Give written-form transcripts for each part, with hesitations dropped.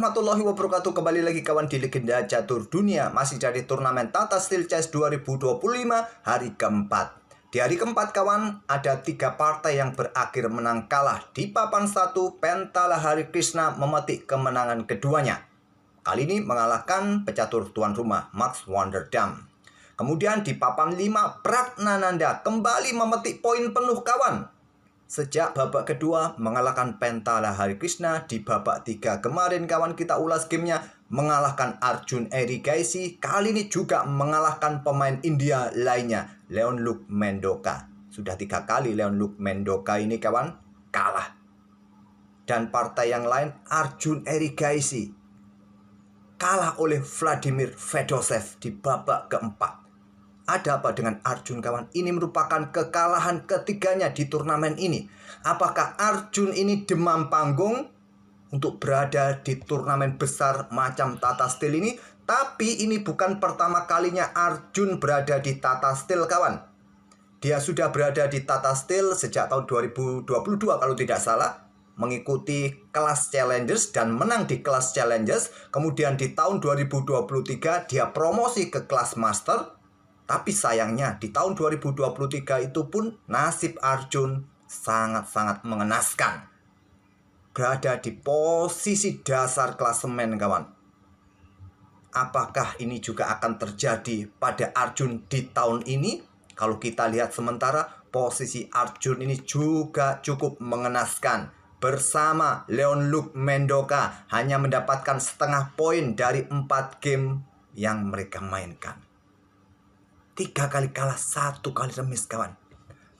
warahmatullahi wabarakatuh. Kembali lagi kawan di Legenda Catur Dunia. Masih dari turnamen Tata Steel Chess 2025 hari keempat. Di hari keempat kawan, ada 3 partai yang berakhir menang kalah. Di papan 1, Pentala Hari Krishna memetik kemenangan keduanya. Kali ini mengalahkan pecatur tuan rumah Max Wonderdam. Kemudian di papan 5, Pragnananda kembali memetik poin penuh kawan. Sejak babak kedua mengalahkan Pentala Hari Krishna, di babak 3 kemarin kawan kita ulas gamenya mengalahkan Arjun Erigaisi. Kali ini juga mengalahkan pemain India lainnya, Leonlook Mendoka. Sudah 3 kali Leonlook Mendoka ini kawan kalah. Dan partai yang lain, Arjun Erigaisi kalah oleh Vladimir Fedosev di babak keempat. Ada apa dengan Arjun kawan? Ini merupakan kekalahan ketiganya di turnamen ini. Apakah Arjun ini demam panggung untuk berada di turnamen besar macam Tata Steel ini? Tapi ini bukan pertama kalinya Arjun berada di Tata Steel kawan. Dia sudah berada di Tata Steel sejak tahun 2022 kalau tidak salah. Mengikuti kelas Challengers dan menang di kelas Challengers. Kemudian di tahun 2023 dia promosi ke kelas Master. Tapi sayangnya di tahun 2023 itu pun nasib Arjun sangat-sangat mengenaskan. Berada di posisi dasar klasemen kawan. Apakah ini juga akan terjadi pada Arjun di tahun ini? Kalau kita lihat sementara posisi Arjun ini juga cukup mengenaskan. Bersama Leonlook Mendoka hanya mendapatkan setengah poin dari 4 game yang mereka mainkan. 3 kali kalah, 1 kali remis kawan.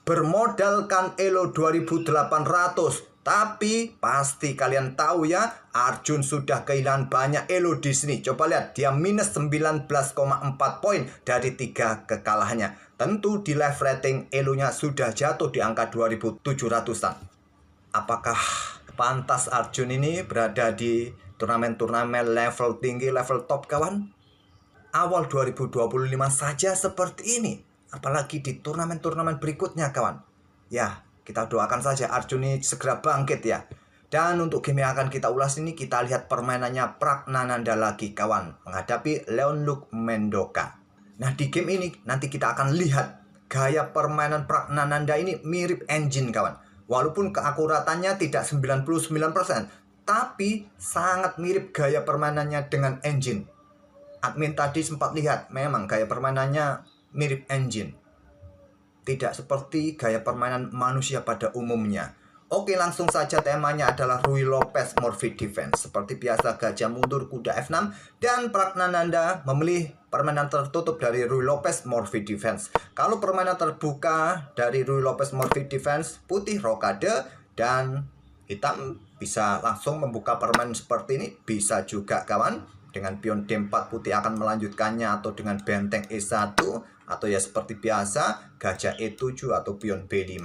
Bermodalkan elo 2800. Tapi pasti kalian tahu ya, Arjun sudah kehilangan banyak elo di sini. Coba lihat, dia minus 19,4 poin dari 3 kekalahannya. Tentu di live rating elonya sudah jatuh di angka 2700-an. Apakah pantas Arjun ini berada di turnamen-turnamen level tinggi, level top kawan? Awal 2025 saja seperti ini, apalagi di turnamen-turnamen berikutnya kawan. Ya, kita doakan saja Arjun ini segera bangkit ya. Dan untuk game yang akan kita ulas ini, kita lihat permainannya Pragnananda lagi kawan, menghadapi Leonlook Mendoka. Nah, di game ini nanti kita akan lihat gaya permainan Pragnananda ini mirip Engine kawan. Walaupun keakuratannya tidak 99%, tapi sangat mirip gaya permainannya dengan Engine. Admin tadi sempat lihat, memang gaya permainannya mirip Engine. Tidak seperti gaya permainan manusia pada umumnya. Oke, langsung saja temanya adalah Ruy Lopez Morphy Defense. Seperti biasa, gajah mundur, kuda F6. Dan Pragnananda memilih permainan tertutup dari Ruy Lopez Morphy Defense. Kalau permainan terbuka dari Ruy Lopez Morphy Defense, putih rokade dan hitam bisa langsung membuka permainan seperti ini. Bisa juga kawan. Dengan pion D4 putih akan melanjutkannya, atau dengan benteng E1, atau ya seperti biasa gajah E7 atau pion B5.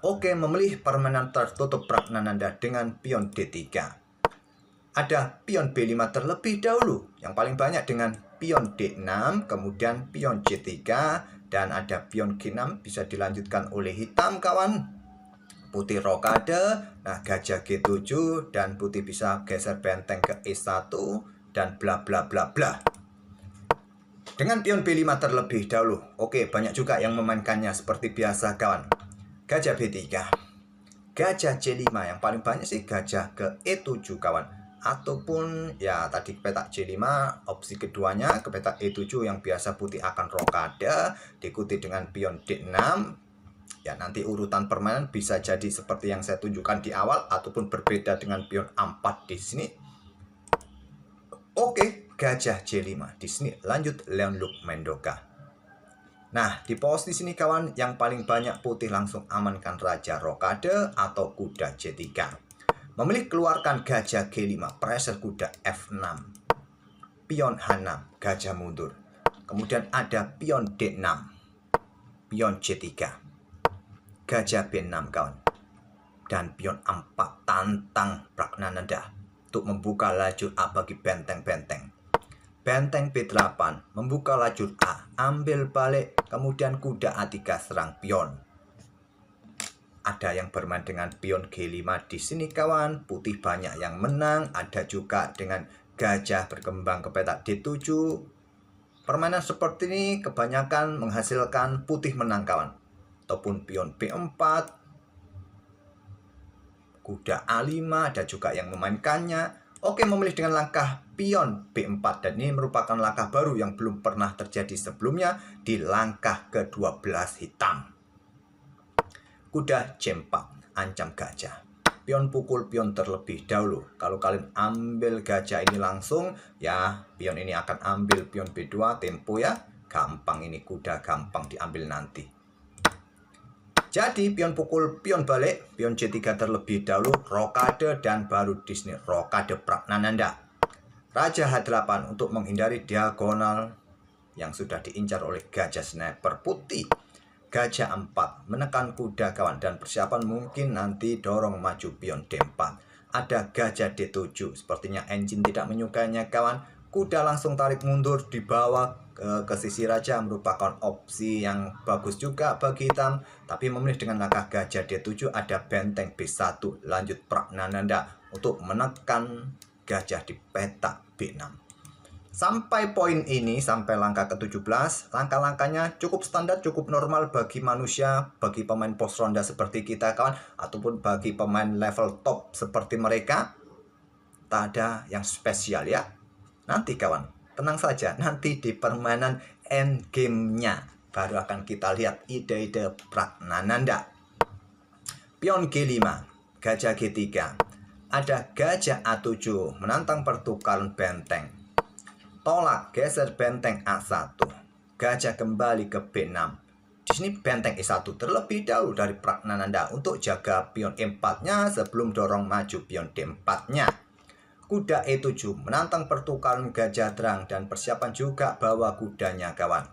Oke, memilih permainan tertutup Pragnananda dengan pion D3. Ada pion B5 terlebih dahulu, yang paling banyak dengan pion D6, kemudian pion C3, dan ada pion G6 bisa dilanjutkan oleh hitam kawan. Putih rokade, nah gajah G7, dan putih bisa geser benteng ke E1, dan bla bla bla bla. Dengan pion B5 terlebih dahulu. Oke, banyak juga yang memainkannya seperti biasa kawan. Gajah B3, gajah C5, yang paling banyak sih gajah ke E7 kawan. Ataupun ya tadi petak C5, opsi keduanya ke petak E7 yang biasa putih akan rokade, diikuti dengan pion D6. Ya, nanti urutan permainan bisa jadi seperti yang saya tunjukkan di awal, ataupun berbeda dengan pion A4 di sini. Oke, gajah C5 di sini. Lanjut Leonlook Mendoka. Nah, di posisi ini kawan, yang paling banyak putih langsung amankan raja rokade atau kuda C3. Memilih keluarkan gajah G5, pressure kuda F6. Pion H6, gajah mundur. Kemudian ada pion D6. Pion C3. Gajah B6 kawan. Dan pion A4 tantang Pragnananda untuk membuka lajur A bagi benteng-benteng. Benteng B8 membuka lajur A, ambil balik, kemudian kuda A3 serang pion. Ada yang bermain dengan pion G5 di sini kawan. Putih banyak yang menang. Ada juga dengan gajah berkembang ke petak D7. Permainan seperti ini kebanyakan menghasilkan putih menang kawan. Ataupun pion B4. Kuda A5. Ada juga yang memainkannya. Oke, memilih dengan langkah pion B4. Dan ini merupakan langkah baru yang belum pernah terjadi sebelumnya di langkah ke-12 hitam. Kuda C4, ancam gajah. Pion pukul pion terlebih dahulu. Kalau kalian ambil gajah ini langsung, ya pion ini akan ambil pion B2, tempo ya. Gampang ini kuda, gampang diambil nanti. Jadi pion pukul pion balik, pion C3 terlebih dahulu, rokade dan baru di sini rokade Pragnananda. Raja H8 untuk menghindari diagonal yang sudah diincar oleh gajah sniper putih. Gajah 4 menekan kuda kawan dan persiapan mungkin nanti dorong maju pion D4. Ada gajah D7, sepertinya engine tidak menyukainya kawan. Kuda langsung tarik mundur di bawah ke sisi raja, merupakan opsi yang bagus juga bagi hitam. Tapi memilih dengan langkah gajah D7, ada benteng B1 lanjut Pragnananda untuk menekan gajah di petak B6. Sampai poin ini, sampai langkah ke-17, langkah-langkahnya cukup standar, cukup normal bagi manusia, bagi pemain pos ronda seperti kita kawan, ataupun bagi pemain level top seperti mereka. Tak ada yang spesial ya. Nanti kawan, tenang saja, nanti di permainan endgame-nya baru akan kita lihat ide-ide Pragnananda. Pion G5, gajah G3, ada gajah A7 menantang pertukaran benteng. Tolak, geser benteng A1. Gajah kembali ke B6. Di sini benteng E1 terlebih dahulu dari Pragnananda untuk jaga pion E4-nya sebelum dorong maju pion D4-nya. Kuda E7 menantang pertukaran gajah terang dan persiapan juga bawa kudanya kawan.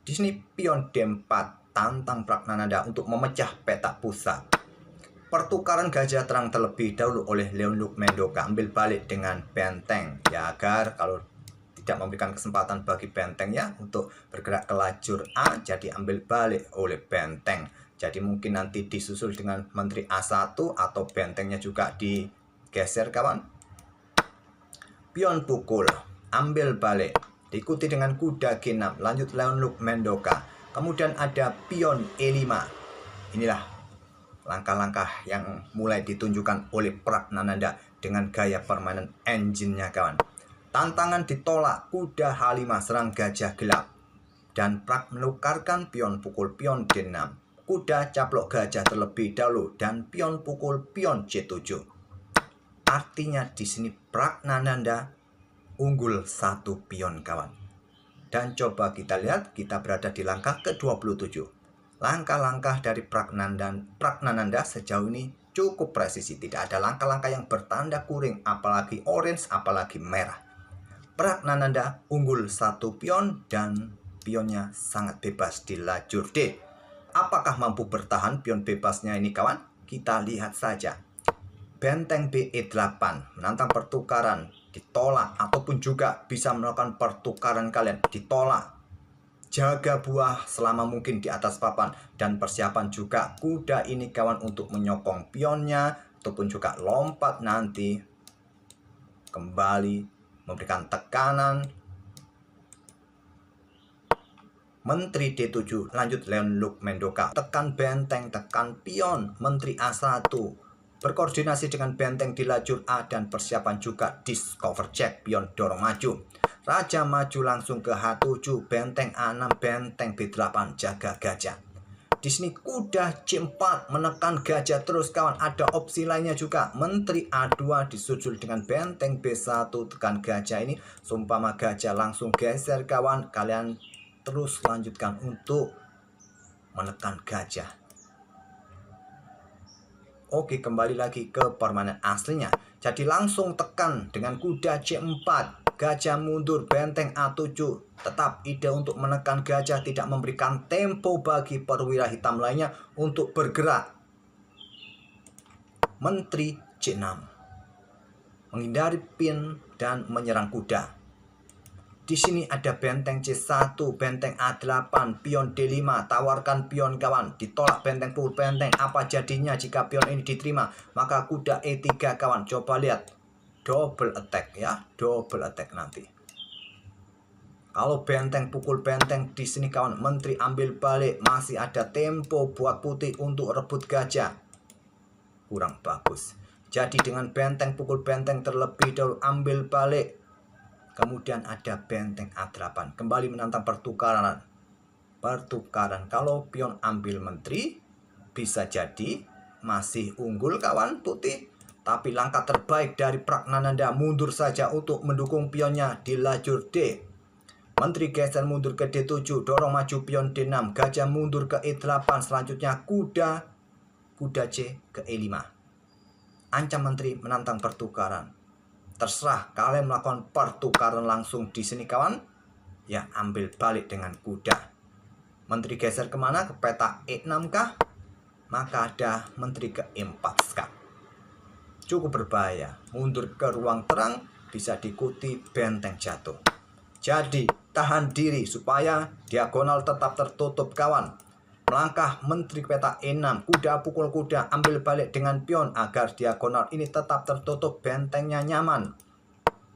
Di sini pion D4 tantang Pragnananda untuk memecah petak pusat. Pertukaran gajah terang terlebih dahulu oleh Leon-Luc Mendoka, ambil balik dengan benteng ya, agar kalau tidak memberikan kesempatan bagi bentengnya untuk bergerak ke lajur A, jadi ambil balik oleh benteng. Jadi mungkin nanti disusul dengan menteri A1 atau bentengnya juga digeser kawan. Pion pukul, ambil balik, diikuti dengan kuda G6, lanjut Leon-Luc Mendoka. Kemudian ada pion E5. Inilah langkah-langkah yang mulai ditunjukkan oleh Pragnananda dengan gaya permainan engine-nya kawan. Tantangan ditolak, kuda H5 serang gajah gelap. Dan Prak menukarkan pion pukul pion D6. Kuda caplok gajah terlebih dahulu dan pion pukul pion C7. Artinya di sini Pragnananda unggul 1 pion kawan. Dan coba kita lihat, kita berada di langkah ke-27. Langkah-langkah dari Pragnananda sejauh ini cukup presisi. Tidak ada langkah-langkah yang bertanda kuring, apalagi orange, apalagi merah. Pragnananda unggul 1 pion dan pionnya sangat bebas di lajur D. Apakah mampu bertahan pion bebasnya ini kawan? Kita lihat saja. Benteng BE8 menantang pertukaran, ditolak, ataupun juga bisa melakukan pertukaran kalian, ditolak. Jaga buah selama mungkin di atas papan dan persiapan juga kuda ini kawan untuk menyokong pionnya ataupun juga lompat nanti kembali memberikan tekanan. Menteri D7 lanjut Leon-Luc Mendoka, tekan benteng, tekan pion. Menteri A1 berkoordinasi dengan benteng di lajur A dan persiapan juga discover check, pion dorong maju. Raja maju langsung ke H7, benteng A6, benteng B8, jaga gajah. Di sini kuda C4 menekan gajah terus kawan. Ada opsi lainnya juga. Menteri A2 disusul dengan benteng B1, tekan gajah ini. Sumpama gajah langsung geser kawan. Kalian terus lanjutkan untuk menekan gajah. Oke, kembali lagi ke permainan aslinya. Jadi langsung tekan dengan kuda C4. Gajah mundur, benteng A7. Tetap ide untuk menekan gajah, tidak memberikan tempo bagi perwira hitam lainnya untuk bergerak. Menteri C6 menghindari pin dan menyerang kuda. Di sini ada benteng C1, benteng A8, pion D5, tawarkan pion kawan, ditolak benteng pukul benteng. Apa jadinya jika pion ini diterima? Maka kuda E3 kawan, coba lihat. Double attack ya, double attack nanti. Kalau benteng pukul benteng di sini kawan, menteri ambil balik, masih ada tempo buat putih untuk rebut gajah. Kurang bagus. Jadi dengan benteng pukul benteng terlebih dahulu ambil balik. Kemudian ada benteng A8. Kembali menantang pertukaran. Pertukaran. Kalau pion ambil menteri, bisa jadi masih unggul kawan putih. Tapi langkah terbaik dari Pragnananda mundur saja untuk mendukung pionnya di lajur D. Menteri geser mundur ke D7. Dorong maju pion D6. Gajah mundur ke E8. Selanjutnya kuda C ke E5. Ancam menteri menantang pertukaran. Terserah kalian melakukan pertukaran langsung di sini kawan. Ya, ambil balik dengan kuda. Menteri geser kemana? Ke peta E6 kah? Maka ada menteri ke E4 kah? Cukup berbahaya. Mundur ke ruang terang bisa diikuti benteng jatuh. Jadi tahan diri supaya diagonal tetap tertutup kawan. Melangkah menteri ke peta E6, kuda pukul kuda, ambil balik dengan pion agar diagonal ini tetap tertutup, bentengnya nyaman.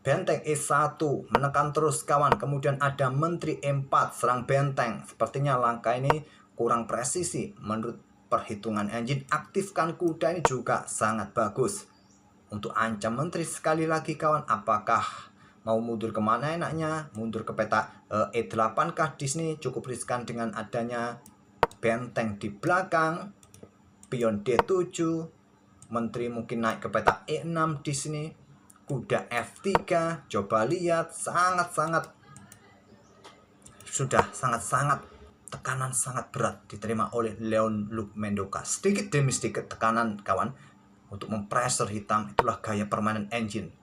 Benteng E1 menekan terus kawan, kemudian ada menteri E4 serang benteng. Sepertinya langkah ini kurang presisi menurut perhitungan engine. Aktifkan kuda ini juga sangat bagus. Untuk ancam menteri sekali lagi kawan, apakah mau mundur kemana enaknya? Mundur ke peta E8 kah di sini? Cukup riskan dengan adanya benteng di belakang, pion D7, menteri mungkin naik ke peta E6 di sini, kuda F3, coba lihat sangat-sangat tekanan sangat berat diterima oleh Leon-Luc Mendoka. Sedikit demi sedikit tekanan kawan untuk mempressure hitam, itulah gaya permainan engine.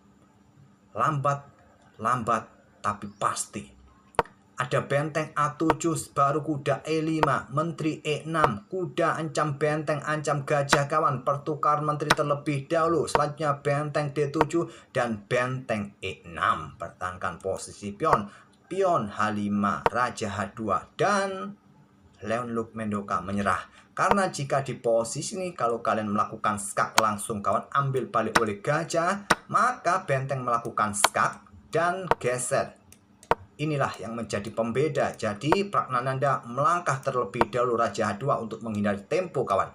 Lambat tapi pasti. Ada benteng A7, baru kuda E5, menteri E6, kuda ancam benteng, ancam gajah kawan. Pertukar menteri terlebih dahulu. Selanjutnya benteng D7 dan benteng E6. Pertahankan posisi pion. Pion H5, Raja H2 dan Leon-Luc Mendoka menyerah. Karena jika di posisi ini kalau kalian melakukan skak langsung kawan, ambil balik oleh gajah, maka benteng melakukan skak dan geser. Inilah yang menjadi pembeda. Jadi Pragnananda melangkah terlebih dahulu Raja H2 untuk menghindari tempo kawan.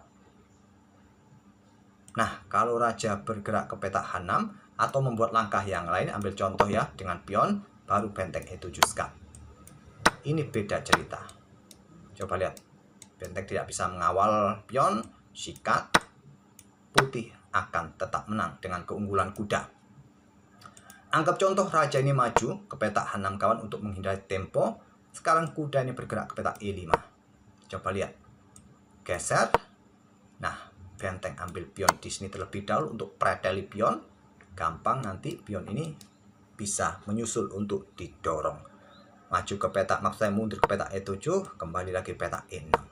Nah, kalau Raja bergerak ke peta H6 atau membuat langkah yang lain, ambil contoh ya dengan pion, baru benteng E7 skak. Ini beda cerita. Coba lihat. Benteng tidak bisa mengawal pion, sikat. Putih akan tetap menang dengan keunggulan kuda. Anggap contoh raja ini maju ke peta H6 kawan untuk menghindari tempo. Sekarang kuda ini bergerak ke peta E5. Coba lihat. Geser. Nah, benteng ambil pion di sini terlebih dahulu untuk preteli pion. Gampang nanti pion ini bisa menyusul untuk didorong. Maju ke peta, maksud saya mundur ke peta E7, kembali lagi peta E6.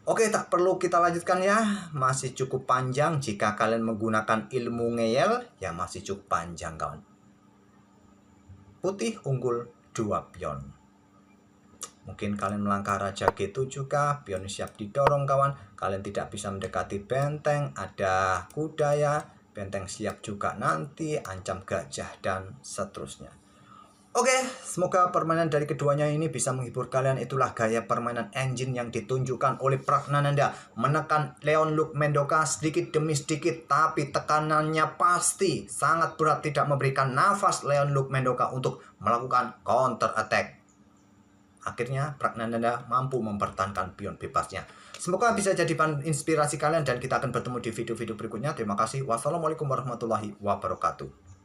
Oke, tak perlu kita lanjutkan ya. Masih cukup panjang jika kalian menggunakan ilmu ngeyel. Ya masih cukup panjang kawan. Putih unggul 2 pion. Mungkin kalian melangkah Raja G7 kah? Pion siap didorong kawan. Kalian tidak bisa mendekati benteng. Ada kuda ya. Benteng siap juga nanti. Ancam gajah dan seterusnya. Oke, semoga permainan dari keduanya ini bisa menghibur kalian. Itulah gaya permainan engine yang ditunjukkan oleh Pragnananda. Menekan Leon-Luc Mendoka sedikit demi sedikit, tapi tekanannya pasti sangat berat, tidak memberikan nafas Leon-Luc Mendoka untuk melakukan counter attack. Akhirnya Pragnananda mampu mempertahankan pion bebasnya. Semoga bisa jadi inspirasi kalian dan kita akan bertemu di video-video berikutnya. Terima kasih. Wassalamualaikum warahmatullahi wabarakatuh.